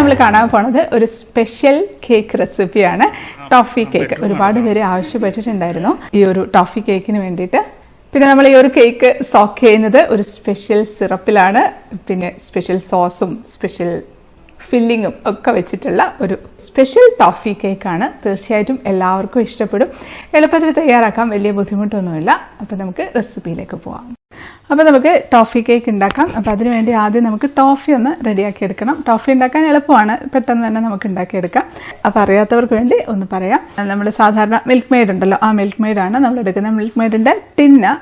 നമ്മൾ കാണാൻ പോണത് ഒരു സ്പെഷ്യൽ കേക്ക് റെസിപ്പിയാണ്. ടോഫി കേക്ക് ഒരുപാട് പേര് ആവശ്യപ്പെട്ടിട്ടുണ്ടായിരുന്നു ഈ ഒരു ടോഫി കേക്കിന് വേണ്ടിയിട്ട്. പിന്നെ നമ്മൾ ഈ ഒരു കേക്ക് സോക്ക് ചെയ്യുന്നത് ഒരു സ്പെഷ്യൽ സിറപ്പിലാണ്. പിന്നെ സ്പെഷ്യൽ സോസും സ്പെഷ്യൽ ഫില്ലിങ്ങും ഒക്കെ വെച്ചിട്ടുള്ള ഒരു സ്പെഷ്യൽ ടോഫി കേക്കാണ്. തീർച്ചയായിട്ടും എല്ലാവർക്കും ഇഷ്ടപ്പെടും. എളുപ്പത്തിൽ തയ്യാറാക്കാം, വലിയ ബുദ്ധിമുട്ടൊന്നുമില്ല. അപ്പം നമുക്ക് റെസിപ്പിയിലേക്ക് പോവാം. അപ്പോൾ നമുക്ക് ടോഫി കേക്ക് ഉണ്ടാക്കാം. അപ്പോൾ അതിനുവേണ്ടി ആദ്യം നമുക്ക് ടോഫി ഒന്ന് റെഡിയാക്കി എടുക്കണം. ടോഫി ഉണ്ടാക്കാൻ എളുപ്പമാണ്, പെട്ടെന്ന് തന്നെ നമുക്ക് ഉണ്ടാക്കിയെടുക്കാം. അപ്പോൾ അറിയാത്തവർക്ക് വേണ്ടി ഒന്ന് പറയാം. നമ്മൾ സാധാരണ മിൽക്ക് മെയ്ഡ് ഉണ്ടല്ലോ, ആ മിൽക്ക് മെയ്ഡാണ് നമ്മൾ എടുക്കുന്നത്. മിൽക്ക് മെയ്ഡിൻ്റെ ടിന്ന്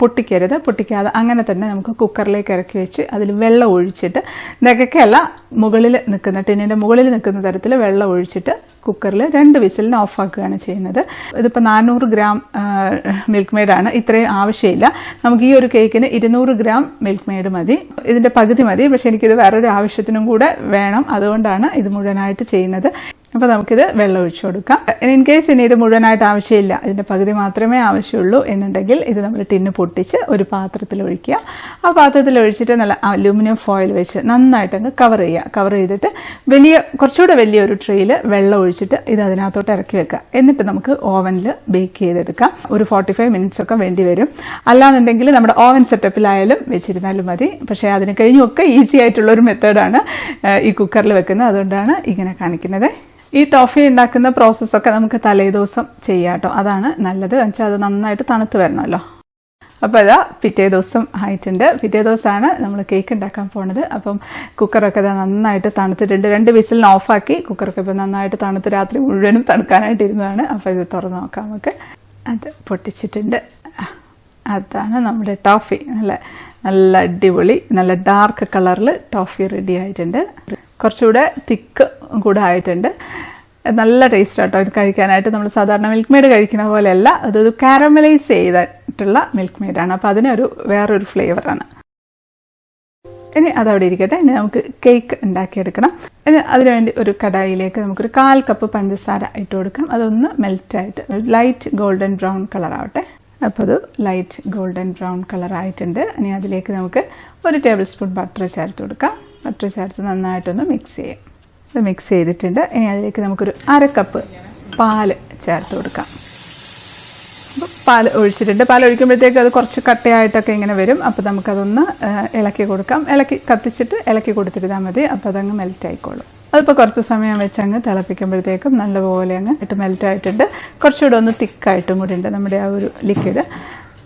പൊട്ടിക്കാതെ അങ്ങനെ തന്നെ നമുക്ക് കുക്കറിലേക്ക് ഇറക്കി വെച്ച് അതിൽ വെള്ളം ഒഴിച്ചിട്ട്, നെകക്കല്ല, മുകളിൽ നിൽക്കുന്ന ടിന്നിൻ്റെ മുകളിൽ നിൽക്കുന്ന തരത്തിൽ വെള്ളം ഒഴിച്ചിട്ട് കുക്കറിൽ 2 വിസിലിന് ഓഫാക്കുകയാണ് ചെയ്യുന്നത്. ഇതിപ്പോൾ 400 ഗ്രാം മിൽക്ക് മെയ്ഡാണ്, ഇത്രയും ആവശ്യമില്ല. നമുക്ക് ഈ ഒരു കേക്കിന് 200 ഗ്രാം മിൽക്ക് മെയ്ഡ് മതി. ഇതിൻ്റെ പകുതി മതി, പക്ഷെ എനിക്കിത് വേറൊരു ആവശ്യത്തിനും കൂടെ വേണം, അതുകൊണ്ടാണ് ഇത് മുഴുവനായിട്ട് ചെയ്യുന്നത്. അപ്പോൾ നമുക്കിത് വെള്ളം ഒഴിച്ചു കൊടുക്കാം. ഇൻ കേസ് ഇനി ഇത് മുഴുവനായിട്ട് ആവശ്യമില്ല, ഇതിൻ്റെ പകുതി മാത്രമേ ആവശ്യമുള്ളൂ എന്നുണ്ടെങ്കിൽ ഇത് നമ്മൾ ടിന്ന് പൊട്ടിച്ച് ഒരു പാത്രത്തിൽ ഒഴിക്കുക. ആ പാത്രത്തിൽ ഒഴിച്ചിട്ട് നല്ല അലൂമിനിയം ഫോയിൽ വെച്ച് നന്നായിട്ട് കവർ ചെയ്യുക. കവർ ചെയ്തിട്ട് കുറച്ചുകൂടെ വലിയൊരു ട്രേയിൽ വെള്ളം ഒഴിച്ചിട്ട് ഇത് അതിനകത്തോട്ട് ഇറക്കി വെക്കുക. എന്നിട്ട് നമുക്ക് ഓവനിൽ ബേക്ക് ചെയ്തെടുക്കാം. ഒരു 45 മിനിറ്റ്സ് ഒക്കെ വേണ്ടി വരും. അല്ലാന്നുണ്ടെങ്കിൽ നമ്മുടെ ഓവൻ സെറ്റപ്പിലായാലും വെച്ചിരുന്നാലും മതി. പക്ഷേ അതിന് കഴിഞ്ഞൊക്കെ ഈസി ആയിട്ടുള്ളൊരു മെത്തേഡാണ് ഈ കുക്കറിൽ വെക്കുന്നത്, അതുകൊണ്ടാണ് ഇങ്ങനെ കാണിക്കുന്നത്. ഈ ടോഫി ഉണ്ടാക്കുന്ന പ്രോസസ്സൊക്കെ നമുക്ക് തലേദിവസം ചെയ്യാം കേട്ടോ, അതാണ് നല്ലത്. എന്നുവെച്ചാൽ അത് നന്നായിട്ട് തണുത്ത് വരണമല്ലോ. അപ്പോൾ ഇതാ പിറ്റേ ദിവസം ആയിട്ടുണ്ട്. പിറ്റേ ദിവസമാണ് നമ്മൾ കേക്ക് ഉണ്ടാക്കാൻ പോണത്. അപ്പം കുക്കറൊക്കെ ഇതാ നന്നായിട്ട് തണുത്തിട്ടുണ്ട്. 2 വിസിലിന് ഓഫാക്കി കുക്കറൊക്കെ ഇപ്പോൾ നന്നായിട്ട് തണുത്ത് രാത്രി മുഴുവനും തണുക്കാനായിട്ട് ഇരുന്നതാണ്. അപ്പോൾ ഇത് തുറന്ന് നോക്കാം നമുക്ക്. അത് പൊട്ടിച്ചിട്ടുണ്ട്. അതാണ് നമ്മുടെ ടോഫി. നല്ല അടിപൊളി നല്ല ഡാർക്ക് കളറിൽ ടോഫി റെഡി ആയിട്ടുണ്ട്. കുറച്ചുകൂടെ തിക്ക് കൂടെ ആയിട്ടുണ്ട്. നല്ല ടേസ്റ്റ് ആട്ടോ ഇത് കഴിക്കാനായിട്ട്. നമ്മൾ സാധാരണ മിൽക്ക് മെയ്ഡ് കഴിക്കുന്ന പോലെയല്ല, അതൊരു കാരമലൈസ് ചെയ്തിട്ടുള്ള മിൽക്ക് മെയ്ഡാണ്. അപ്പോൾ അതിനൊരു വേറൊരു ഫ്ലേവറാണ്. ഇനി അതവിടെ ഇരിക്കട്ടെ. ഇനി നമുക്ക് കേക്ക് ഉണ്ടാക്കിയെടുക്കണം. ഇനി അതിനുവേണ്ടി ഒരു കടായിലേക്ക് നമുക്കൊരു 1/4 കപ്പ് പഞ്ചസാര ഇട്ട് കൊടുക്കാം. അതൊന്ന് മെൽറ്റായിട്ട് ലൈറ്റ് ഗോൾഡൻ ബ്രൗൺ കളറാവട്ടെ. അപ്പോൾ അത് ലൈറ്റ് ഗോൾഡൻ ബ്രൗൺ കളറായിട്ടുണ്ട്. ഇനി അതിലേക്ക് നമുക്ക് 1 ടേബിൾ സ്പൂൺ ബട്ടർ ചേർത്ത് കൊടുക്കാം. ബട്ടർ ചേർത്ത് നന്നായിട്ടൊന്ന് മിക്സ് ചെയ്യാം. ഇത് മിക്സ് ചെയ്തിട്ടുണ്ട്. ഇനി അതിലേക്ക് നമുക്കൊരു 1/2 കപ്പ് പാല് ചേർത്ത് കൊടുക്കാം. അപ്പോൾ പാൽ ഒഴിച്ചിട്ടുണ്ട്. പാൽ ഒഴിക്കുമ്പോഴത്തേക്ക് അത് കുറച്ച് കട്ടയായിട്ടൊക്കെ ഇങ്ങനെ വരും. അപ്പോൾ നമുക്കതൊന്ന് ഇളക്കി കൊടുക്കാം. കത്തിച്ചിട്ട് ഇളക്കി കൊടുത്തിരുന്നാൽ മതി. അപ്പോൾ അതങ്ങ് മെൽറ്റ് ആയിക്കോളും. അതിപ്പോൾ കുറച്ച് സമയം വെച്ച് അങ്ങ് തിളപ്പിക്കുമ്പോഴത്തേക്കും നല്ലപോലെ അങ്ങ് മെൽറ്റായിട്ടുണ്ട്. കുറച്ചുകൂടെ ഒന്ന് തിക്കായിട്ടും കൂടി ഉണ്ട് നമ്മുടെ ആ ഒരു ലിക്വിഡ്.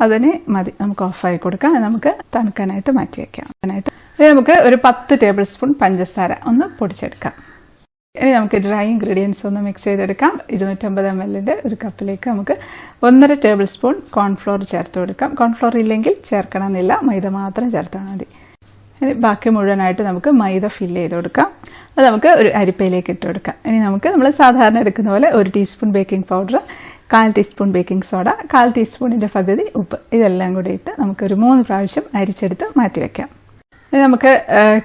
അതിന് മതി, നമുക്ക് ഓഫായി കൊടുക്കാം. നമുക്ക് തണുക്കാനായിട്ട് മാറ്റി വയ്ക്കാം. ഇനി നമുക്ക് ഒരു 10 ടേബിൾ സ്പൂൺ പഞ്ചസാര ഒന്ന് പൊടിച്ചെടുക്കാം. ഇനി നമുക്ക് ഡ്രൈ ഇൻഗ്രീഡിയൻസ് ഒന്ന് മിക്സ് ചെയ്തെടുക്കാം. 250 ml ഒരു കപ്പിലേക്ക് നമുക്ക് 1.5 ടേബിൾ സ്പൂൺ കോൺഫ്ലോർ ചേർത്ത് കൊടുക്കാം. കോൺഫ്ലോർ ഇല്ലെങ്കിൽ ചേർക്കണമെന്നില്ല, മൈദ മാത്രം ചേർത്താൽ മതി. ഇനി ബാക്കി മുഴുവനായിട്ട് നമുക്ക് മൈദ ഫില്ല് ചെയ്ത് കൊടുക്കാം. അത് നമുക്ക് ഒരു അരിപ്പയിലേക്ക് ഇട്ട് കൊടുക്കാം. ഇനി നമ്മൾ സാധാരണ എടുക്കുന്ന പോലെ 1 teaspoon baking powder, 1/4 teaspoon baking soda, 1/4 ടീസ്പൂണിൻ്റെ പകുതി ഉപ്പ്, ഇതെല്ലാം കൂടി ഇട്ട് നമുക്കൊരു 3 പ്രാവശ്യം അരിച്ചെടുത്ത് മാറ്റി വയ്ക്കാം. ഇനി നമുക്ക്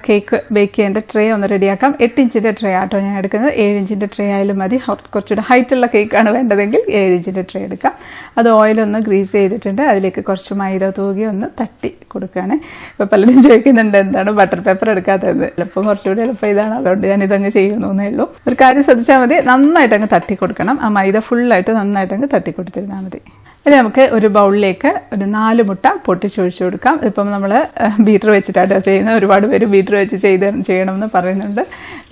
കേക്ക് ബേക്ക് ചെയ്യേണ്ട ട്രേ ഒന്ന് റെഡിയാക്കാം. 8 ഇഞ്ചിൻ്റെ ട്രേ ആട്ടോ ഞാൻ എടുക്കുന്നത്. 7 ഇഞ്ചിൻ്റെ ട്രേ ആയാലും മതി. കുറച്ചുകൂടെ ഹൈറ്റുള്ള കേക്കാണ് വേണ്ടതെങ്കിൽ 7 ഇഞ്ചിൻ്റെ ട്രേ എടുക്കാം. അത് ഓയിലൊന്ന് ഗ്രീസ് ചെയ്തിട്ടുണ്ട്. അതിലേക്ക് കുറച്ച് മൈദ തൂകി ഒന്ന് തട്ടി കൊടുക്കുകയാണ്. ഇപ്പോൾ പലരും ചോദിക്കുന്നുണ്ട് എന്താണ് ബട്ടർ പേപ്പർ എടുക്കാത്തത്. ചിലപ്പോൾ കുറച്ചുകൂടി എളുപ്പം ഇതാണ്, അതുകൊണ്ട് ഞാൻ ഇതങ്ങ് ചെയ്യുന്നേ ഉള്ളൂ. ഒരു കാര്യം ശ്രദ്ധിച്ചാൽ മതി, നന്നായിട്ട് അങ്ങ് തട്ടി കൊടുക്കണം. ആ മൈദ ഫുള്ളായിട്ട് നന്നായിട്ട് അങ്ങ് തട്ടി കൊടുത്തിരുന്നാൽ മതി. ഇനി നമുക്ക് ഒരു ബൗളിലേക്ക് ഒരു 4 മുട്ട പൊട്ടിച്ചൊഴിച്ചു കൊടുക്കാം. ഇപ്പം നമ്മൾ ബീറ്റർ വെച്ചിട്ടാണ് ചെയ്യുന്നത്. ഒരുപാട് പേര് ബീറ്റർ വെച്ച് ചെയ്യണമെന്ന് പറയുന്നുണ്ട്.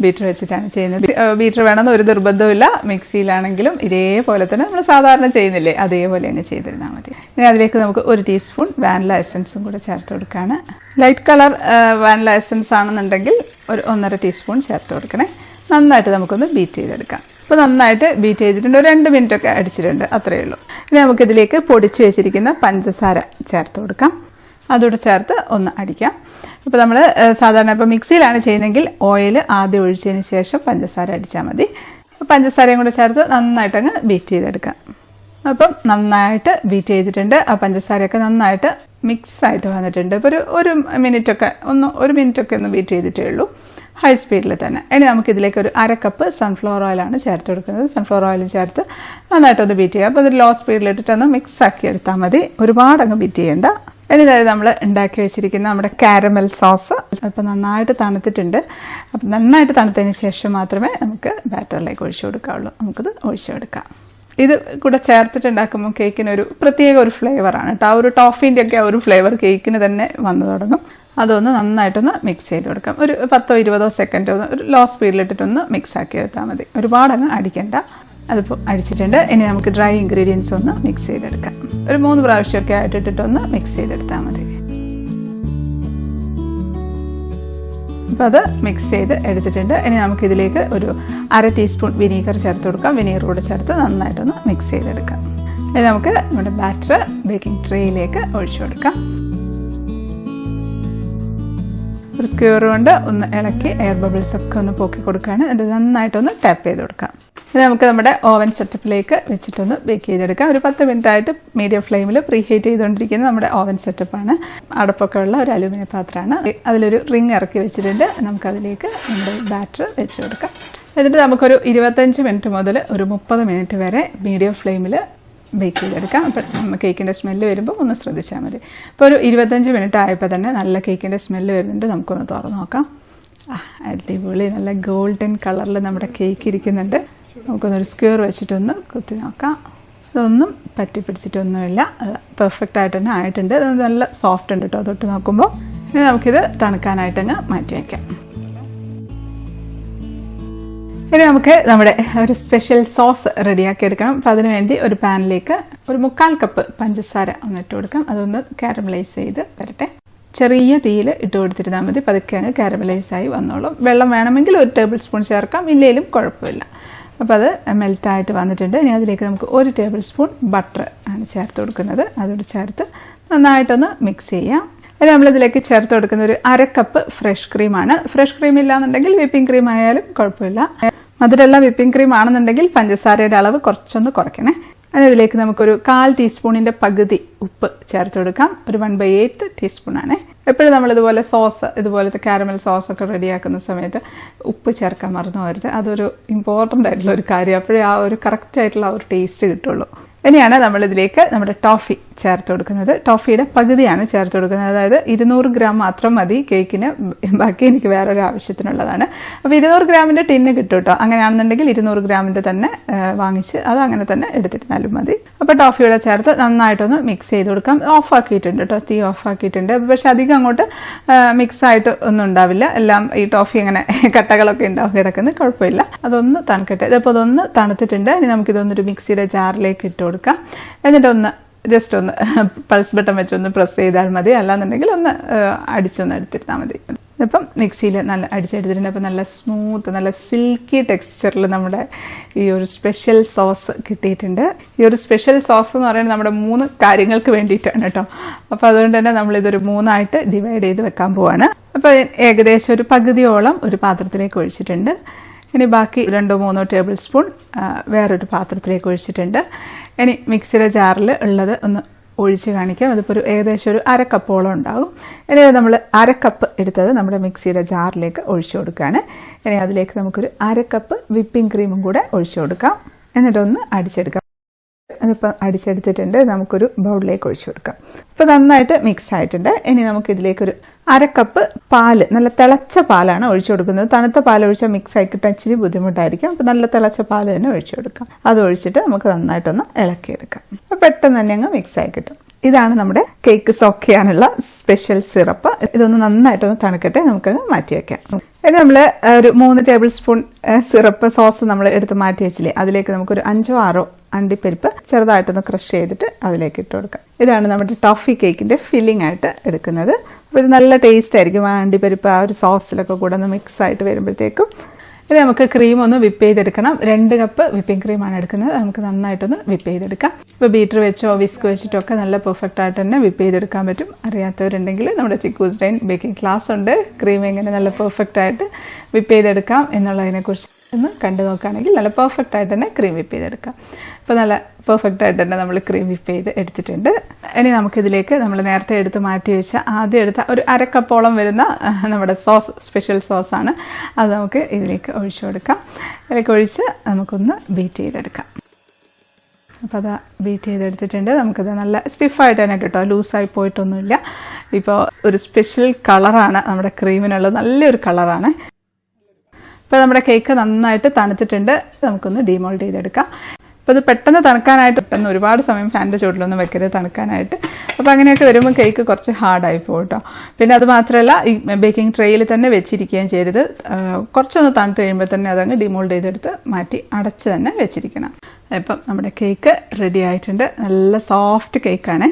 ബീറ്റർ വെച്ചിട്ടാണ് ചെയ്യുന്നത്. ബീറ്റർ വേണമെന്ന് ഒരു നിർബന്ധമില്ല. മിക്സിയിലാണെങ്കിലും ഇതേപോലെ തന്നെ നമ്മൾ സാധാരണ ചെയ്യുന്നില്ലേ, അതേപോലെ അങ്ങ് ചെയ്തിരുന്നാൽ മതി. ഇനി അതിലേക്ക് നമുക്ക് 1 ടീസ്പൂൺ വാനില എസൻസും കൂടെ ചേർത്ത് കൊടുക്കുകയാണ്. ലൈറ്റ് കളർ വാനില എസൻസ് ആണെന്നുണ്ടെങ്കിൽ ഒരു 1.5 ടീസ്പൂൺ ചേർത്ത് കൊടുക്കണേ. നന്നായിട്ട് നമുക്കൊന്ന് ബീറ്റ് ചെയ്തെടുക്കാം. അപ്പോൾ നന്നായിട്ട് ബീറ്റ് ചെയ്തിട്ടുണ്ട്. ഒരു 2 മിനിറ്റൊക്കെ അടിച്ചിട്ടുണ്ട്, അത്രയേ ഉള്ളൂ. ഇനി നമുക്കിതിലേക്ക് പൊടിച്ചു വെച്ചിരിക്കുന്ന പഞ്ചസാര ചേർത്ത് കൊടുക്കാം. അതോടെ ചേർത്ത് ഒന്ന് അടിക്കാം. അപ്പോൾ നമ്മൾ സാധാരണ ഇപ്പോൾ മിക്സിയിലാണ് ചെയ്യുന്നതെങ്കിൽ ഓയിൽ ആദ്യം ഒഴിച്ചതിന് ശേഷം പഞ്ചസാര അടിച്ചാൽ മതി. പഞ്ചസാരയും കൂടെ ചേർത്ത് നന്നായിട്ട് അങ്ങ് ബീറ്റ് ചെയ്തെടുക്കാം. അപ്പം നന്നായിട്ട് ബീറ്റ് ചെയ്തിട്ടുണ്ട്. ആ പഞ്ചസാരയൊക്കെ നന്നായിട്ട് മിക്സ് ആയിട്ട് വന്നിട്ടുണ്ട്. ഇപ്പോൾ ഒരു മിനിറ്റൊക്കെ ഒന്ന് ബീറ്റ് ചെയ്തിട്ടേ ഉള്ളൂ, ഹൈ സ്പീഡിൽ തന്നെ. ഇനി നമുക്കിതിലേക്ക് ഒരു 1/2 കപ്പ് സൺഫ്ലവർ ഓയിലാണ് ചേർത്ത് കൊടുക്കുന്നത്. സൺഫ്ലവർ ഓയിൽ ചേർത്ത് നന്നായിട്ടൊന്ന് ബീറ്റ് ചെയ്യുക. അപ്പോൾ അത് ലോ സ്പീഡിലിട്ടിട്ടൊന്ന് മിക്സ് ആക്കി എടുത്താൽ മതി. ഒരുപാട് അങ്ങ് ബീറ്റ് ചെയ്യേണ്ട. ഇതായത് നമ്മൾ ഉണ്ടാക്കി വെച്ചിരിക്കുന്ന നമ്മുടെ കാരമൽ സോസ് അപ്പോൾ നന്നായിട്ട് തണുത്തിട്ടുണ്ട്. അപ്പം നന്നായിട്ട് തണുത്തതിന് ശേഷം മാത്രമേ നമുക്ക് ബാറ്ററിലേക്ക് ഒഴിച്ചു കൊടുക്കാവുള്ളൂ. നമുക്കിത് ഒഴിച്ചു കൊടുക്കാം. ഇത് കൂടെ ചേർത്തിട്ടുണ്ടാക്കുമ്പോൾ കേക്കിന് ഒരു പ്രത്യേക ഒരു ഫ്ലേവറാണ് കേട്ടോ. ആ ഒരു ടോഫീൻ്റെ ഒക്കെ ഒരു ഫ്ലേവർ കേക്കിന് തന്നെ വന്നു തുടങ്ങും. അതൊന്ന് നന്നായിട്ടൊന്ന് മിക്സ് ചെയ്ത് കൊടുക്കാം. ഒരു 10-20 സെക്കൻഡ് ഒന്ന് ഒരു ലോ സ്പീഡിലിട്ടിട്ടൊന്ന് മിക്സ് ആക്കി എടുത്താൽ മതി. ഒരുപാടങ്ങ് അടിക്കണ്ട. അതിപ്പോൾ അടിച്ചിട്ടുണ്ട്. ഇനി നമുക്ക് ഡ്രൈ ഇൻഗ്രീഡിയൻസ് ഒന്ന് മിക്സ് ചെയ്തെടുക്കാം. ഒരു 3 പ്രാവശ്യമൊക്കെ ആയിട്ടിട്ടൊന്ന് മിക്സ് ചെയ്തെടുത്താൽ മതി. അപ്പോൾ അത് മിക്സ് ചെയ്ത് എടുത്തിട്ടുണ്ട്. ഇനി നമുക്കിതിലേക്ക് ഒരു 1/2 ടീസ്പൂൺ വിനീഗർ ചേർത്ത് കൊടുക്കാം. വിനീഗർ കൂടെ ചേർത്ത് നന്നായിട്ടൊന്ന് മിക്സ് ചെയ്തെടുക്കാം. ഇനി നമുക്ക് നമ്മുടെ ബാറ്റർ ബേക്കിംഗ് ട്രേയിലേക്ക് ഒഴിച്ചു കൊടുക്കാം. ഒരു സ്ക്യൂർ കൊണ്ട് ഒന്ന് ഇളക്കി എയർ ബബിൾസ് ഒക്കെ ഒന്ന് പോക്കി കൊടുക്കുകയാണ്. ഇത് നന്നായിട്ടൊന്ന് ടാപ്പ് ചെയ്ത് കൊടുക്കാം. ഇനി നമുക്ക് നമ്മുടെ ഓവൻ സെറ്റപ്പിലേക്ക് വെച്ചിട്ടൊന്ന് ബേക്ക് ചെയ്തെടുക്കാം. ഒരു 10 മിനിറ്റ് ആയിട്ട് മീഡിയം ഫ്ലെയിമിൽ പ്രീ ഹീറ്റ് ചെയ്തുകൊണ്ടിരിക്കുന്ന നമ്മുടെ ഓവൻ സെറ്റപ്പാണ്. അടപ്പൊക്കെ ഉള്ള ഒരു അലുമിനിയം പാത്രമാണ്. അതിലൊരു റിങ് ഇറക്കി വെച്ചിട്ടുണ്ട്. നമുക്കതിലേക്ക് നമ്മുടെ ബാറ്റർ വെച്ച് കൊടുക്കാം. എന്നിട്ട് നമുക്കൊരു 25 മിനിറ്റ് മുതൽ ഒരു 30 മിനിറ്റ് വരെ മീഡിയം ഫ്ലെയിമിൽ ബേക്ക് ചെയ്തെടുക്കാം. അപ്പം കേക്കിൻ്റെ സ്മെല്ല് വരുമ്പോൾ ഒന്ന് ശ്രദ്ധിച്ചാൽ മതി. ഇപ്പോൾ ഒരു 25 മിനിറ്റ് ആയപ്പോൾ തന്നെ നല്ല കേക്കിൻ്റെ സ്മെല്ല് വരുന്നുണ്ട്. നമുക്കൊന്ന് തുറന്ന് നോക്കാം. അടിപൊളി നല്ല ഗോൾഡൻ കളറിൽ നമ്മുടെ കേക്ക് ഇരിക്കുന്നുണ്ട്. നമുക്കൊന്നൊരു സ്ക്യൂർ വെച്ചിട്ടൊന്ന് കുത്തി നോക്കാം. ഇതൊന്നും പറ്റി പിടിച്ചിട്ടൊന്നുമില്ല. പെർഫെക്റ്റ് ആയിട്ട് തന്നെ ആയിട്ടുണ്ട്. അത് നല്ല സോഫ്റ്റ് ഉണ്ട് കേട്ടോ തൊട്ട് നോക്കുമ്പോൾ. ഇനി നമുക്കിത് തണുക്കാനായിട്ടങ്ങ് മാറ്റി വയ്ക്കാം. ഇനി നമുക്ക് നമ്മുടെ ഒരു സ്പെഷ്യൽ സോസ് റെഡിയാക്കി എടുക്കണം. അപ്പം അതിനുവേണ്ടി ഒരു പാനിലേക്ക് ഒരു 1/4 കപ്പ് പഞ്ചസാര ഒന്ന് ഇട്ട് കൊടുക്കാം. അതൊന്ന് കാരമലൈസ് ചെയ്ത് വരട്ടെ. ചെറിയ തീയിൽ ഇട്ട് കൊടുത്തിരുന്നാൽ മതി. പതുക്കെ അങ്ങ് കാരമലൈസായി വന്നോളും. വെള്ളം വേണമെങ്കിൽ 1 ടേബിൾ സ്പൂൺ ചേർക്കാം. ഇല്ലെങ്കിലും കുഴപ്പമില്ല. അപ്പോൾ അത് മെൽറ്റായിട്ട് വന്നിട്ടുണ്ട്. ഇനി അതിലേക്ക് നമുക്ക് 1 ടേബിൾ സ്പൂൺ ബട്ടർ ആണ് ചേർത്ത് കൊടുക്കുന്നത്. അതോട് ചേർത്ത് നന്നായിട്ടൊന്ന് മിക്സ് ചെയ്യാം. അത് നമ്മളിതിലേക്ക് ചേർത്ത് കൊടുക്കുന്ന ഒരു 1/2 കപ്പ് ഫ്രഷ് ക്രീമാണ്. ഫ്രഷ് ക്രീം ഇല്ലാന്നുണ്ടെങ്കിൽ വിപ്പിംഗ് ക്രീം ആയാലും കുഴപ്പമില്ല. മധുരമുള്ള വിപ്പിംഗ് ക്രീം ആണെന്നുണ്ടെങ്കിൽ പഞ്ചസാരയുടെ അളവ് കുറച്ചൊന്ന് കുറയ്ക്കണേ. അതിലേക്ക് നമുക്കൊരു 1/4 ടീസ്പൂണിന്റെ പകുതി ഉപ്പ് ചേർത്ത് കൊടുക്കാം. ഒരു 1/8 ടീസ്പൂണാണ്. എപ്പോഴും നമ്മളിതുപോലെ സോസ്, ഇതുപോലത്തെ കാരമൽ സോസൊക്കെ റെഡിയാക്കുന്ന സമയത്ത് ഉപ്പ് ചേർക്കാൻ മറന്നു പോകരുത്. അതൊരു ഇമ്പോർട്ടൻ്റ് ആയിട്ടുള്ള ഒരു കാര്യം. അപ്പോഴേ ആ ഒരു കറക്റ്റ് ആയിട്ടുള്ള ആ ഒരു ടേസ്റ്റ് കിട്ടുള്ളൂ. ഇനിയാണ് നമ്മളിതിലേക്ക് നമ്മുടെ ടോഫി ചേർത്ത് കൊടുക്കുന്നത്. ടോഫിയുടെ പകുതിയാണ് ചേർത്ത് കൊടുക്കുന്നത്. അതായത് 200 ഗ്രാം മാത്രം മതി കേക്കിന്. ബാക്കി എനിക്ക് വേറൊരു ആവശ്യത്തിനുള്ളതാണ്. അപ്പോൾ 200 ഗ്രാമിൻ്റെ ടിന്ന് കിട്ടും കേട്ടോ. അങ്ങനെയാണെന്നുണ്ടെങ്കിൽ 200 ഗ്രാമിൻ്റെ തന്നെ വാങ്ങിച്ച് അത് അങ്ങനെ തന്നെ എടുത്തിരുന്നാലും മതി. അപ്പോൾ ടോഫിയുടെ ചേർത്ത് നന്നായിട്ടൊന്ന് മിക്സ് ചെയ്ത് കൊടുക്കാം. ഓഫാക്കിയിട്ടുണ്ട് കേട്ടോ, തീ ഓഫാക്കിയിട്ടുണ്ട്. പക്ഷെ അധികം അങ്ങോട്ട് മിക്സായിട്ട് ഒന്നും ഉണ്ടാവില്ല. എല്ലാം ഈ ടോഫി അങ്ങനെ കട്ടകളൊക്കെ ഉണ്ടാവും കിടക്കുന്നത്. കുഴപ്പമില്ല. അതൊന്ന് തണുക്കട്ടെ. ഇതിപ്പോൾ അതൊന്ന് തണുത്തിട്ടുണ്ട്. ഇനി നമുക്കിതൊന്നൊരു മിക്സിയുടെ ജാറിലേക്ക് ഇട്ട് കൊടുക്കാം. എന്നിട്ടൊന്ന് ജസ്റ്റ് ഒന്ന് പൾസ് ബട്ടൺ വെച്ചൊന്ന് പ്രസ് ചെയ്താൽ മതി. അല്ലാന്നുണ്ടെങ്കിൽ ഒന്ന് അടിച്ചൊന്ന് എടുത്തിരുന്നാൽ മതി. ഇപ്പം മിക്സിയിൽ നല്ല അടിച്ചെടുത്തിട്ടുണ്ട്. അപ്പം നല്ല സ്മൂത്ത്, നല്ല സിൽക്കി ടെക്സ്ചറിൽ നമ്മുടെ ഈ ഒരു സ്പെഷ്യൽ സോസ് കിട്ടിയിട്ടുണ്ട്. ഈ ഒരു സ്പെഷ്യൽ സോസ് എന്ന് പറയുന്നത് നമ്മുടെ 3 കാര്യങ്ങൾക്ക് വേണ്ടിയിട്ടാണ് കേട്ടോ. അപ്പോൾ അതുകൊണ്ട് തന്നെ നമ്മളിതൊരു 3ആയിട്ട് ഡിവൈഡ് ചെയ്ത് വെക്കാൻ പോവാണ്. അപ്പോൾ ഏകദേശം ഒരു പകുതിയോളം ഒരു പാത്രത്തിലേക്ക് ഒഴിച്ചിട്ടുണ്ട്. ഇനി ബാക്കി 2-3 ടേബിൾ സ്പൂൺ വേറൊരു പാത്രത്തിലേക്ക് ഒഴിച്ചിട്ടുണ്ട്. ഇനി മിക്സിയുടെ ജാറിൽ ഉള്ളത് ഒന്ന് ഒഴിച്ച് കാണിക്കാം. അതിപ്പോൾ ഏകദേശം ഒരു 1/2 കപ്പോളം ഉണ്ടാകും. ഇനി നമ്മൾ 1/2 കപ്പ് എടുത്തത് നമ്മുടെ മിക്സിയുടെ ജാറിലേക്ക് ഒഴിച്ചു കൊടുക്കുകയാണ്. ഇനി അതിലേക്ക് നമുക്കൊരു 1/2 കപ്പ് വിപ്പിംഗ് ക്രീമും കൂടെ ഒഴിച്ചു കൊടുക്കാം. എന്നിട്ടൊന്ന് അടിച്ചെടുക്കാം. അതിപ്പോൾ അടിച്ചെടുത്തിട്ടുണ്ട്. നമുക്കൊരു ബൗളിലേക്ക് ഒഴിച്ചു കൊടുക്കാം. ഇപ്പോൾ നന്നായിട്ട് മിക്സ് ആയിട്ടുണ്ട്. ഇനി നമുക്കിതിലേക്കൊരു 1/2 കപ്പ് പാല്, നല്ല തിളച്ച പാലാണ് ഒഴിച്ചു കൊടുക്കുന്നത്. തണുത്ത പാൽ ഒഴിച്ചാൽ മിക്സ് ആയി കിട്ടാൻ ഇച്ചിരി ബുദ്ധിമുട്ടായിരിക്കും. അപ്പോൾ നല്ല തിളച്ച പാല് തന്നെ ഒഴിച്ചു കൊടുക്കാം. അത് ഒഴിച്ചിട്ട് നമുക്ക് നന്നായിട്ടൊന്ന് ഇളക്കിയെടുക്കാം. അപ്പോൾ പെട്ടെന്ന് തന്നെ അങ്ങ് മിക്സ് ആയി കിട്ടും. ഇതാണ് നമ്മുടെ കേക്ക് സോക്ക് ചെയ്യാനുള്ള സ്പെഷ്യൽ സിറപ്പ്. ഇതൊന്ന് നന്നായിട്ടൊന്ന് തണുക്കട്ടെ. നമുക്കത് മാറ്റി വയ്ക്കാം. ഇനി നമ്മൾ ഒരു 3 ടേബിൾ സ്പൂൺ സിറപ്പ് സോസ് നമ്മൾ എടുത്ത് മാറ്റി വെച്ചില്ലേ, അതിലേക്ക് നമുക്കൊരു 5-6 അണ്ടിപ്പരിപ്പ് ചെറുതായിട്ടൊന്ന് ക്രഷ് ചെയ്തിട്ട് അതിലേക്ക് ഇട്ട് കൊടുക്കാം. ഇതാണ് നമ്മുടെ ടോഫി കേക്കിന്റെ ഫില്ലിംഗ് ആയിട്ട് എടുക്കുന്നത്. അപ്പോൾ ഇത് നല്ല ടേസ്റ്റ് ആയിരിക്കും. ആ അണ്ടിപ്പരിപ്പ് ആ ഒരു സോസിലൊക്കെ കൂടെ ഒന്ന് മിക്സ് ആയിട്ട് വരുമ്പോഴത്തേക്കും. ഇനി നമുക്ക് ക്രീം ഒന്ന് വിപ്പ് ചെയ്തെടുക്കണം. 2 കപ്പ് വിപ്പിംഗ് ക്രീമാണ് എടുക്കുന്നത്. നമുക്ക് നന്നായിട്ടൊന്ന് വിപ്പ് ചെയ്തെടുക്കാം. ഇപ്പോൾ ബീറ്റർ വെച്ചോ വിസ്ക് വെച്ചിട്ടോ ഒക്കെ നല്ല പെർഫെക്റ്റ് ആയിട്ട് തന്നെ വിപ്പ് ചെയ്തെടുക്കാൻ പറ്റും. അറിയാത്തവരുണ്ടെങ്കിൽ നമ്മുടെ ചിക്കൂസ് ഡൈൻ ബേക്കിംഗ് ക്ലാസ് ഉണ്ട്. ക്രീം എങ്ങനെ നല്ല പെർഫെക്റ്റ് ആയിട്ട് വിപ്പ് ചെയ്തെടുക്കാം എന്നുള്ളതിനെക്കുറിച്ച് ഒന്ന് കണ്ടു നോക്കുകയാണെങ്കിൽ നല്ല പെർഫെക്റ്റ് ആയിട്ട് തന്നെ ക്രീം വിപ്പ് ചെയ്തെടുക്കാം. അപ്പോൾ നല്ല പെർഫെക്റ്റ് ആയിട്ട് തന്നെ നമ്മൾ ക്രീം വിപ്പ് ചെയ്ത് എടുത്തിട്ടുണ്ട്. ഇനി നമുക്കിതിലേക്ക് നമ്മൾ നേരത്തെ എടുത്ത് മാറ്റി വെച്ച ആദ്യം എടുത്ത ഒരു 1/2 കപ്പോളം വരുന്ന നമ്മുടെ സോസ്, സ്പെഷ്യൽ സോസാണ്. അത് നമുക്ക് ഇതിലേക്ക് ഒഴിച്ചു കൊടുക്കാം. ഇതിലേക്ക് ഒഴിച്ച് നമുക്കൊന്ന് ബീറ്റ് ചെയ്തെടുക്കാം. അപ്പോൾ അത് ബീറ്റ് ചെയ്തെടുത്തിട്ടുണ്ട്. നമുക്കത് നല്ല സ്റ്റിഫായിട്ട് തന്നെ കേട്ടോ, ലൂസായി പോയിട്ടൊന്നുമില്ല. ഇപ്പോൾ ഒരു സ്പെഷ്യൽ കളറാണ് നമ്മുടെ ക്രീമിനുള്ളത്, നല്ലൊരു കളറാണ്. ഇപ്പോൾ നമ്മുടെ കേക്ക് നന്നായിട്ട് തണുത്തിട്ടുണ്ട്. നമുക്കൊന്ന് ഡീമോൾഡ് ചെയ്തെടുക്കാം. അപ്പോൾ ഇത് പെട്ടെന്ന് തണുക്കാനായിട്ട് പെട്ടെന്ന് ഒരുപാട് സമയം ഫാനിൻ്റെ ചുവട്ടിലൊന്നും വെക്കരുത് തണുക്കാനായിട്ട്. അപ്പോൾ അങ്ങനെയൊക്കെ വരുമ്പോൾ കേക്ക് കുറച്ച് ഹാർഡായി പോകും കേട്ടോ. പിന്നെ അത് മാത്രമല്ല, ഈ ബേക്കിംഗ് ട്രേയിൽ തന്നെ വെച്ചിരിക്കുകയും ചെയ്യരുത്. കുറച്ചൊന്ന് തണുത്ത് കഴിയുമ്പോൾ തന്നെ അതങ്ങ് ഡിമോൾഡ് ചെയ്തെടുത്ത് മാറ്റി അടച്ച് തന്നെ വെച്ചിരിക്കണം. ഇപ്പം നമ്മുടെ കേക്ക് റെഡി ആയിട്ടുണ്ട്. നല്ല സോഫ്റ്റ് കേക്കാണ്.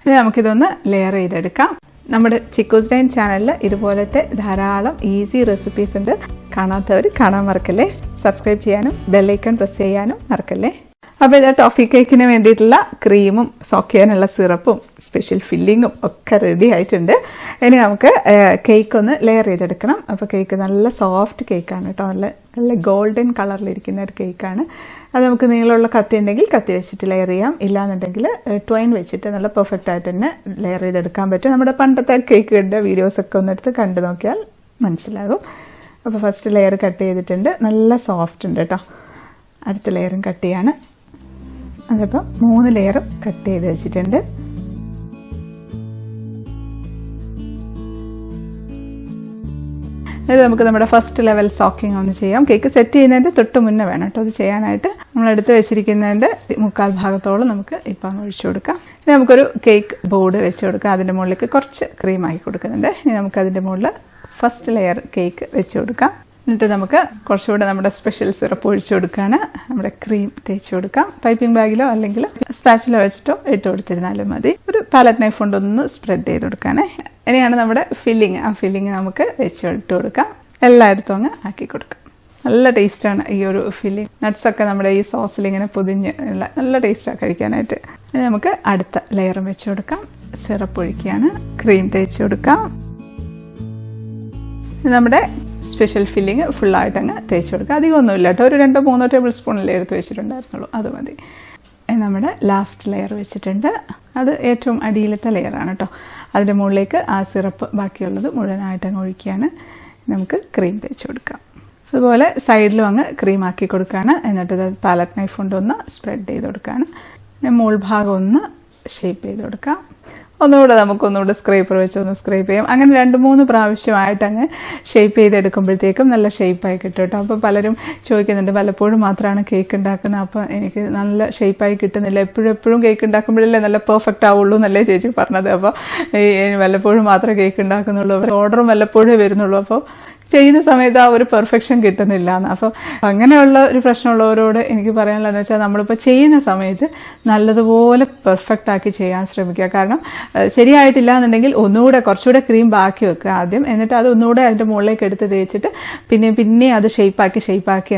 ഇനി നമുക്കിതൊന്ന് ലെയർ ചെയ്തെടുക്കാം. നമ്മുടെ ചിക്കൂസ് ഡൈൻ ചാനലിൽ ഇതുപോലത്തെ ധാരാളം ഈസി റെസിപ്പീസ് ഉണ്ട്. കാണാത്തവർ കാണാൻ മറക്കല്ലേ. സബ്സ്ക്രൈബ് ചെയ്യാനും ബെല്ലൈക്കൺ പ്രസ് ചെയ്യാനും മറക്കല്ലേ. അപ്പോൾ ഇത് ടോഫി കേക്കിന് വേണ്ടിയിട്ടുള്ള ക്രീമും സോക്ക് ചെയ്യാനുള്ള സിറപ്പും സ്പെഷ്യൽ ഫില്ലിങ്ങും ഒക്കെ റെഡി ആയിട്ടുണ്ട്. ഇനി നമുക്ക് കേക്ക് ഒന്ന് ലെയർ ചെയ്തെടുക്കണം. അപ്പോൾ കേക്ക് നല്ല സോഫ്റ്റ് കേക്കാണ് കേട്ടോ, നല്ല ഗോൾഡൻ കളറിലിരിക്കുന്ന ഒരു കേക്കാണ്. അത് നമുക്ക് നീളമുള്ള കത്തി ഉണ്ടെങ്കിൽ കത്തി വെച്ചിട്ട് ലെയർ ചെയ്യാം, ഇല്ലാന്നുണ്ടെങ്കിൽ ട്വൈൻ വെച്ചിട്ട് നല്ല പെർഫെക്റ്റ് ആയിട്ട് തന്നെ ലെയർ ചെയ്തെടുക്കാൻ പറ്റും. നമ്മുടെ പണ്ടത്തെ കേക്കുകളുടെ വീഡിയോസൊക്കെ ഒന്നെടുത്ത് കണ്ടു നോക്കിയാൽ മനസ്സിലാകും. അപ്പോൾ ഫസ്റ്റ് ലെയർ കട്ട് ചെയ്തിട്ടുണ്ട്, നല്ല സോഫ്റ്റ് ഉണ്ട് കേട്ടോ. അടുത്ത ലെയറും കട്ട് ചെയ്യാണ്. അതിപ്പോൾ 3 ലെയറും കട്ട് ചെയ്ത് വെച്ചിട്ടുണ്ട്. ഇത് നമുക്ക് നമ്മുടെ ഫസ്റ്റ് ലെവൽ സോക്കിംഗ് ഒന്ന് ചെയ്യാം. കേക്ക് സെറ്റ് ചെയ്യുന്നതിൻ്റെ തൊട്ട് മുന്നേ വേണം കേട്ടോ അത് ചെയ്യാനായിട്ട്. നമ്മൾ എടുത്ത് വെച്ചിരിക്കുന്നതിൻ്റെ 3/4 ഭാഗത്തോളം നമുക്ക് ഇപ്പം അങ്ങ് ഒഴിച്ചു കൊടുക്കാം. ഇനി നമുക്കൊരു കേക്ക് ബോർഡ് വെച്ച് കൊടുക്കാം. അതിൻ്റെ മുകളിലേക്ക് കുറച്ച് ക്രീം ആക്കി കൊടുക്കുന്നുണ്ട്. ഇനി നമുക്ക് അതിൻ്റെ മുകളിൽ ഫസ്റ്റ് ലെയർ കേക്ക് വെച്ച് കൊടുക്കാം. എന്നിട്ട് നമുക്ക് കുറച്ചുകൂടെ നമ്മുടെ സ്പെഷ്യൽ സിറപ്പ് ഒഴിച്ചു കൊടുക്കുകയാണ്. നമ്മുടെ ക്രീം തേച്ച് കൊടുക്കാം. പൈപ്പിംഗ് ബാഗിലോ അല്ലെങ്കിൽ സ്പാച്ചിലോ വെച്ചിട്ടോ ഇട്ട് കൊടുത്തിരുന്നാലും മതി. ഒരു പാലറ്റ് നൈഫ് കൊണ്ടൊന്ന് സ്പ്രെഡ് ചെയ്ത് കൊടുക്കുകയാണ്. ഇനിയാണ് നമ്മുടെ ഫില്ലിങ്. ആ ഫില്ലിങ് നമുക്ക് വെച്ച് ഇട്ട് കൊടുക്കാം. എല്ലായിടത്തും അങ്ങ് ആക്കി കൊടുക്കാം. നല്ല ടേസ്റ്റാണ് ഈ ഒരു ഫില്ലിങ്. നട്ട്സൊക്കെ നമ്മുടെ ഈ സോസിൽ ഇങ്ങനെ പൊതിഞ്ഞ് നല്ല ടേസ്റ്റാണ് കഴിക്കാനായിട്ട്. ഇനി നമുക്ക് അടുത്ത ലെയറും വെച്ച് കൊടുക്കാം. സിറപ്പ് ഒഴിക്കുകയാണ്. ക്രീം തേച്ച് കൊടുക്കാം. നമ്മുടെ സ്പെഷ്യൽ ഫില്ലിങ് ഫുള്ളായിട്ട് അങ്ങ് തേച്ച് കൊടുക്കുക. അധികമൊന്നുമില്ല കേട്ടോ, ഒരു 2-3 ടേബിൾ സ്പൂണിലേ എടുത്ത് വെച്ചിട്ടുണ്ടായിരുന്നുള്ളൂ, അത് മതി. നമ്മുടെ ലാസ്റ്റ് ലെയർ വെച്ചിട്ടുണ്ട്. അത് ഏറ്റവും അടിയിലത്തെ ലെയറാണ് കേട്ടോ. അതിൻ്റെ മുകളിലേക്ക് ആ സിറപ്പ് ബാക്കിയുള്ളത് മുഴുവനായിട്ട് അങ്ങ് ഒഴിക്കുകയാണ്. നമുക്ക് ക്രീം തേച്ച് കൊടുക്കാം. അതുപോലെ സൈഡിലും അങ്ങ് ക്രീം ആക്കി കൊടുക്കുകയാണ്. എന്നിട്ട് പാലറ്റ് നൈഫ് കൊണ്ടൊന്ന് സ്പ്രെഡ് ചെയ്ത് കൊടുക്കുകയാണ്. മുകൾ ഭാഗം ഒന്ന് ഷേപ്പ് ചെയ്ത് കൊടുക്കാം. നമുക്കൊന്നുകൂടെ സ്ക്രേപ്പർ വെച്ചൊന്ന് സ്ക്രേപ്പ് ചെയ്യാം. അങ്ങനെ 2-3 പ്രാവശ്യമായിട്ട് അങ്ങ് ഷേപ്പ് ചെയ്തെടുക്കുമ്പോഴത്തേക്കും നല്ല ഷേപ്പായി കിട്ടും കേട്ടോ. അപ്പോൾ പലരും ചോദിക്കുന്നുണ്ട്, വല്ലപ്പോഴും മാത്രമാണ് കേക്ക് ഉണ്ടാക്കുന്നത്, അപ്പോൾ എനിക്ക് നല്ല ഷേപ്പായി കിട്ടുന്നില്ല, എപ്പോഴും കേക്ക് ഉണ്ടാക്കുമ്പോഴല്ലേ നല്ല പെർഫെക്റ്റ് ആവുള്ളൂ എന്നല്ലേ ചേച്ചി പറഞ്ഞത്. അപ്പോൾ വല്ലപ്പോഴും മാത്രമേ കേക്ക് ഉണ്ടാക്കുന്നുള്ളൂ, ഓർഡറും വല്ലപ്പോഴേ വരുന്നുള്ളൂ, അപ്പോൾ ചെയ്യുന്ന സമയത്ത് ആ ഒരു പെർഫെക്ഷൻ കിട്ടുന്നില്ല എന്ന്. അപ്പോൾ അങ്ങനെയുള്ള ഒരു പ്രശ്നമുള്ളവരോട് എനിക്ക് പറയാനുള്ളതെന്ന് വെച്ചാൽ, നമ്മളിപ്പോൾ ചെയ്യുന്ന സമയത്ത് നല്ലതുപോലെ പെർഫെക്റ്റ് ആക്കി ചെയ്യാൻ ശ്രമിക്കുക. കാരണം ശരിയായിട്ടില്ല എന്നുണ്ടെങ്കിൽ കുറച്ചുകൂടെ ക്രീം ബാക്കി വെക്കുക ആദ്യം. എന്നിട്ട് അത് ഒന്നുകൂടെ അതിൻ്റെ മുകളിലേക്ക് എടുത്ത് തേച്ചിട്ട് പിന്നെ അത് ഷേപ്പാക്കി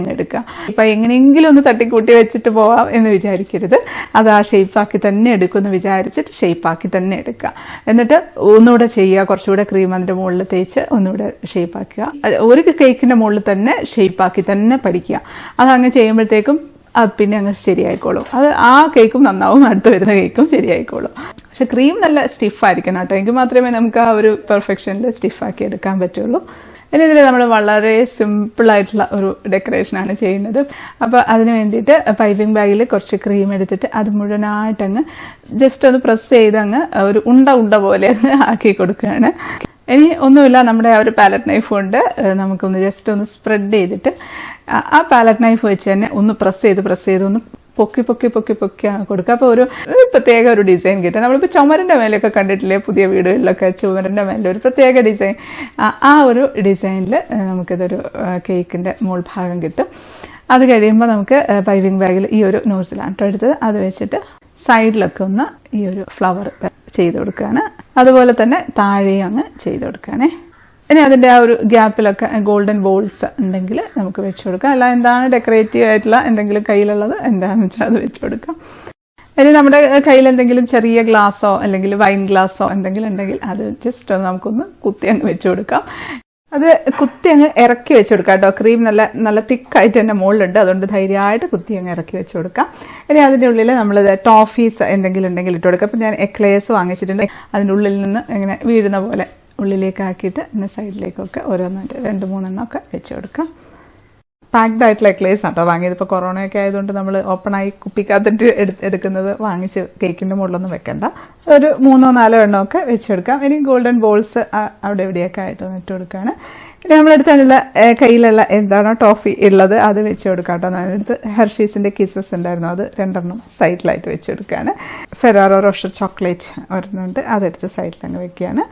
അങ്ങ് എടുക്കുക. ഇപ്പം എങ്ങനെയെങ്കിലും ഒന്ന് തട്ടിക്കൂട്ടി വെച്ചിട്ട് പോവാം എന്ന് വിചാരിക്കരുത്. അത് ആ ഷേപ്പാക്കി തന്നെ എടുക്കുമെന്ന് വിചാരിച്ചിട്ട് ഷേപ്പാക്കി തന്നെ എടുക്കുക. എന്നിട്ട് ഒന്നുകൂടെ ചെയ്യുക, കുറച്ചുകൂടെ ക്രീം അതിൻ്റെ മുകളിൽ തേച്ച് ഒന്നുകൂടെ ഷേപ്പാക്കുക. ഒരു കേക്കിന്റെ മുകളിൽ തന്നെ ഷേപ്പാക്കി തന്നെ പഠിക്കുക. അതങ്ങ് ചെയ്യുമ്പോഴത്തേക്കും പിന്നെ അങ്ങ് ശരിയായിക്കോളും. അത് ആ കേക്കും നന്നാവും, അടുത്ത് വരുന്ന കേക്കും ശരിയായിക്കോളും. പക്ഷെ ക്രീം നല്ല സ്റ്റിഫായിരിക്കണം കേട്ടോ, എങ്കിൽ മാത്രമേ നമുക്ക് ആ ഒരു പെർഫെക്ഷനിൽ സ്റ്റിഫാക്കി എടുക്കാൻ പറ്റുള്ളൂ. ഇനി ഇതിൽ നമ്മൾ വളരെ സിമ്പിളായിട്ടുള്ള ഒരു ഡെക്കറേഷനാണ് ചെയ്യുന്നത്. അപ്പോൾ അതിന് വേണ്ടിയിട്ട് പൈപ്പിംഗ് ബാഗിൽ കുറച്ച് ക്രീം എടുത്തിട്ട് അത് മുഴുവനായിട്ടങ്ങ് ജസ്റ്റ് ഒന്ന് പ്രസ് ചെയ്ത് അങ്ങ് ഒരു ഉണ്ട പോലെ ആക്കി കൊടുക്കുകയാണ്. ഇനി ഒന്നുമില്ല, നമ്മുടെ ആ ഒരു പാലറ്റ് നൈഫ് കൊണ്ട് നമുക്കൊന്ന് ജസ്റ്റ് ഒന്ന് സ്പ്രെഡ് ചെയ്തിട്ട് ആ പാലറ്റ് നൈഫ് വെച്ച് തന്നെ ഒന്ന് പ്രസ് ചെയ്ത് ഒന്ന് പൊക്കി കൊടുക്കുക. അപ്പോൾ ഒരു പ്രത്യേക ഒരു ഡിസൈൻ കിട്ടും. നമ്മളിപ്പോൾ ചുമരിൻ്റെ മേലെയൊക്കെ കണ്ടിട്ടില്ലേ, പുതിയ വീടുകളിലൊക്കെ ചുമരിൻ്റെ മേലെ ഒരു പ്രത്യേക ഡിസൈൻ. ആ ഒരു ഡിസൈനിൽ നമുക്കിതൊരു കേക്കിൻ്റെ മുകൾ ഭാഗം കിട്ടും. അത് കഴിയുമ്പോൾ നമുക്ക് പൈപ്പിംഗ് ബാഗിൽ ഈ ഒരു നോസിലാണ് കേട്ടോ എടുത്തത്, അത് വെച്ചിട്ട് സൈഡിലൊക്കെ ഒന്ന് ഈ ഒരു ഫ്ലവർ ചെയ്ത് കൊടുക്കുകയാണ്. അതുപോലെ തന്നെ താഴെയും അങ്ങ് ചെയ്ത് കൊടുക്കുകയാണേ. ഇനി അതിൻ്റെ ആ ഒരു ഗ്യാപ്പിലൊക്കെ ഗോൾഡൻ ബോൾസ് ഉണ്ടെങ്കിൽ നമുക്ക് വെച്ച് കൊടുക്കാം. അല്ല എന്താണ് ഡെക്കറേറ്റീവ് ആയിട്ടുള്ള എന്തെങ്കിലും കയ്യിലുള്ളത് എന്താണെന്ന് വെച്ചാൽ അത് വെച്ച് കൊടുക്കാം. ഇനി നമ്മുടെ കയ്യിൽ എന്തെങ്കിലും ചെറിയ ഗ്ലാസ്സോ അല്ലെങ്കിൽ വൈൻ ഗ്ലാസ്സോ എന്തെങ്കിലും ഉണ്ടെങ്കിൽ അത് ജസ്റ്റ് നമുക്കൊന്ന് കുത്തി അങ്ങ് വെച്ച് കൊടുക്കാം. അത് കുത്തി അങ്ങ് ഇറക്കി വെച്ച് കൊടുക്കാം കേട്ടോ. ക്രീം നല്ല തിക്കായിട്ട് തന്നെ മുകളിലുണ്ട്, അതുകൊണ്ട് ധൈര്യമായിട്ട് കുത്തി അങ്ങ് ഇറക്കി വെച്ച് കൊടുക്കാം. ഇനി അതിൻ്റെ ഉള്ളിൽ നമ്മൾ ടോഫീസ് എന്തെങ്കിലും ഉണ്ടെങ്കിൽ ഇട്ട് കൊടുക്കാം. അപ്പം ഞാൻ എക്ലേസ് വാങ്ങിച്ചിട്ടുണ്ട്, അതിൻ്റെ ഉള്ളിൽ നിന്ന് ഇങ്ങനെ വീഴുന്ന പോലെ ഉള്ളിലേക്ക് ആക്കിയിട്ട് ഇങ്ങനെ സൈഡിലേക്കൊക്കെ 2-3 എണ്ണമൊക്കെ വെച്ച് കൊടുക്കാം. പാക്ഡ് ആയിട്ടുള്ള എക്ലേസ് ആണ് കേട്ടോ വാങ്ങിയത്. ഇപ്പോൾ കൊറോണയൊക്കെ ആയതുകൊണ്ട് നമ്മൾ ഓപ്പണായി കുപ്പിക്കകത്തിട്ട് എടുക്കുന്നത് വാങ്ങിച്ച് കേക്കിന്റെ മുകളിലൊന്നും വെക്കണ്ട. ഒരു 3-4 എണ്ണമൊക്കെ വെച്ചെടുക്കാം. ഇനി ഗോൾഡൻ ബോൾസ് അവിടെ എവിടെയൊക്കെ ആയിട്ട് ഇട്ട് കൊടുക്കുകയാണ്. ഇനി നമ്മളെടുത്തുള്ള കയ്യിലുള്ള എന്താണോ ടോഫി ഉള്ളത് അത് വെച്ച് കൊടുക്കാം കേട്ടോ. അതിനടുത്ത് ഹെർഷീസിന്റെ കിസസ് ഉണ്ടായിരുന്നു, അത് 2 സൈഡിലായിട്ട് വെച്ചെടുക്കുകയാണ്. ഫെറാറോ റോഷർ ചോക്ലേറ്റ് ഒരെണ്ണമുണ്ട്, അതെടുത്ത് സൈഡിലങ്ങ് വെക്കുകയാണ്.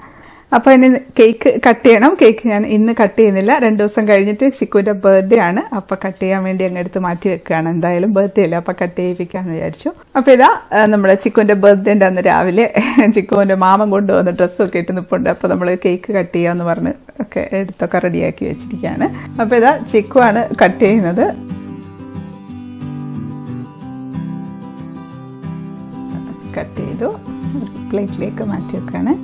അപ്പോൾ ഇനി കേക്ക് കട്ട് ചെയ്യണം. കേക്ക് ഞാൻ ഇന്ന് കട്ട് ചെയ്യുന്നില്ല, 2 ദിവസം കഴിഞ്ഞിട്ട് ചിക്കുവിന്റെ ബർത്ത്ഡേ ആണ്. അപ്പൊ കട്ട് ചെയ്യാൻ വേണ്ടി അങ്ങ് എടുത്ത് മാറ്റി വെക്കുകയാണ്. എന്തായാലും ബർത്ത്ഡേ അല്ലേ, അപ്പൊ കട്ട് ചെയ്യിപ്പിക്കാന്ന് വിചാരിച്ചു. അപ്പൊ ഇതാ നമ്മുടെ ചിക്കുവിന്റെ ബർത്ത്ഡേന്റെ അന്ന് രാവിലെ ചിക്കുവിന്റെ മാമൻ കൊണ്ടുവന്ന ഡ്രസ്സൊക്കെ ഇട്ട് നിൽപ്പുണ്ട്. അപ്പൊ നമ്മൾ കേക്ക് കട്ട് ചെയ്യാന്ന് പറഞ്ഞ് ഒക്കെ എടുത്തൊക്കെ റെഡിയാക്കി വെച്ചിരിക്കുകയാണ്. അപ്പൊ ഇതാ ചിക്കു ആണ് കട്ട് ചെയ്യുന്നത്. കട്ട് ചെയ്തു പ്ലേറ്റിലേക്ക് മാറ്റി വെക്കാണ്.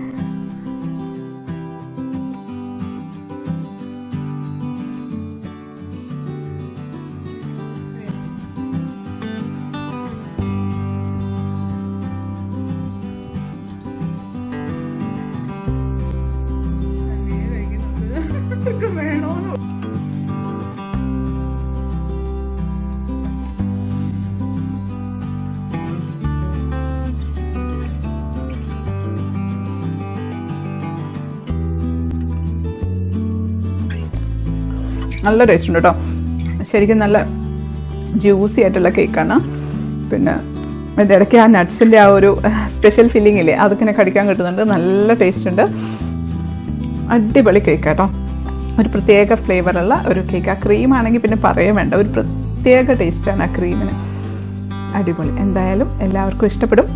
നല്ല ടേസ്റ്റ് ഉണ്ട് കേട്ടോ, ശരിക്കും നല്ല ജ്യൂസി ആയിട്ടുള്ള കേക്കാണ്. പിന്നെ ഇതിൻ്റെ ഇടയ്ക്ക് ആ നട്ട്സിൻ്റെ ആ ഒരു സ്പെഷ്യൽ ഫീലിംഗ് ഇല്ലേ, അതൊക്കെ കടിക്കാൻ കിട്ടുന്നുണ്ട്. നല്ല ടേസ്റ്റ് ഉണ്ട്, അടിപൊളി കേക്ക് കേട്ടോ. ഒരു പ്രത്യേക ഫ്ലേവറുള്ള ഒരു കേക്ക്. ആ ക്രീം ആണെങ്കിൽ പിന്നെ പറയാൻ വേണ്ട, ഒരു പ്രത്യേക ടേസ്റ്റാണ് ആ ക്രീമിന്. അടിപൊളി. എന്തായാലും എല്ലാവർക്കും ഇഷ്ടപ്പെടും.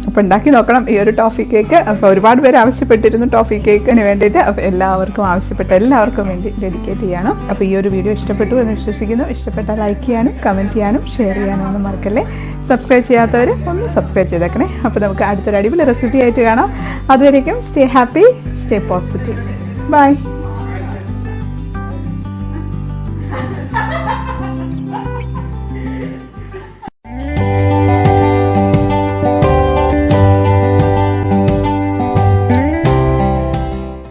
അപ്പോൾ ഉണ്ടാക്കി നോക്കണം ഈ ഒരു ടോഫി കേക്ക്. അപ്പോൾ ഒരുപാട് പേര് ആവശ്യപ്പെട്ടിരുന്നു ടോഫി കേക്കിന് വേണ്ടിയിട്ട്. അപ്പോൾ എല്ലാവർക്കും വേണ്ടി ഡെഡിക്കേറ്റ് ചെയ്യണം. അപ്പോൾ ഈ ഒരു വീഡിയോ ഇഷ്ടപ്പെട്ടു എന്ന് വിശ്വസിക്കുന്നു. ഇഷ്ടപ്പെട്ടാൽ ലൈക്ക് ചെയ്യാനും കമൻറ്റ് ചെയ്യാനും ഷെയർ ചെയ്യാനും ഒന്നും മറക്കല്ലേ. സബ്സ്ക്രൈബ് ചെയ്യാത്തവർ ഒന്ന് സബ്സ്ക്രൈബ് ചെയ്തേക്കണേ. അപ്പോൾ നമുക്ക് അടുത്തൊരു അടിപൊളി റെസിപ്പി ആയിട്ട് കാണാം. അതുവരേക്കും stay happy, stay positive. By.